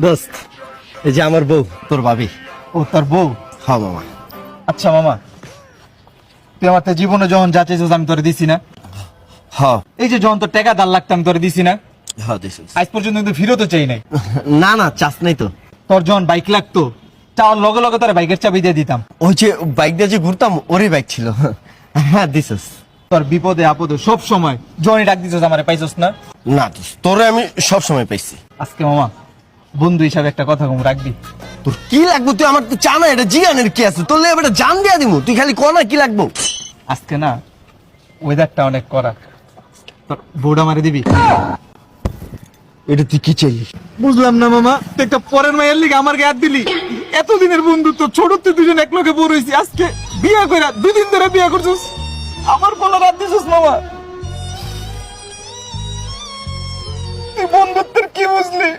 দোস্ত, এই যে আমার বউ, তোর ভাবি। ও তোর বউ? হ্যাঁ মামা। আচ্ছা মামা, তুই আমার তো জীবনে যখন যা চাইছিস আমি তোরে দিছি না? হ্যাঁ এই যে যখন তোর টাকা দাল লাগতো আমি তোরে দিছি না? হ্যাঁ দিছিস। আজ পর্যন্ত কিন্তু ফিরতও চাই নাই। না না, চাস নাই তো। তোর যখন বাইক লাগতো, চাওয়ার লগে লগে তোর বাইকের চাবি দিয়ে দিতাম। ওই যে বাইক দিয়ে যে ঘুরতাম, ওরই বাইক ছিল। হ্যাঁ দিছিস। তোর বিপদে আপদে সব সময় জনি ডাক দিছিস, আমারে পাইছস না? না দোস্ত, তোরে আমি সব সময় পাইছি। আজকে মামা বন্ধু হিসাবে একটা কথা কম রাখবি। তোর কি লাগবে তুই আমার তো জানা, এটা জিয়ানের কি আছে, তোর লেগে জান দিয়া দিমু, তুই খালি কনা কি লাগবো। আজকে না ওয়েদারটা অনেক কড়া, তোর বউটা মারে দিবি? এটা তুই কি চাইলি? বুঝলাম না মামা, তুই একটা পরের মায়ের লিগে আমার গায়ে হাত দিলি। এতদিনের বন্ধুত্ব, ছোটতে দুজন এক লগে বড় হইছি, আজকে বিয়ে কইরা 2 দিন ধরে বিয়ে করছিস, আমার বলা রাত দিছিস মামা। তুই বন্ধুত্বের কি বুঝলি?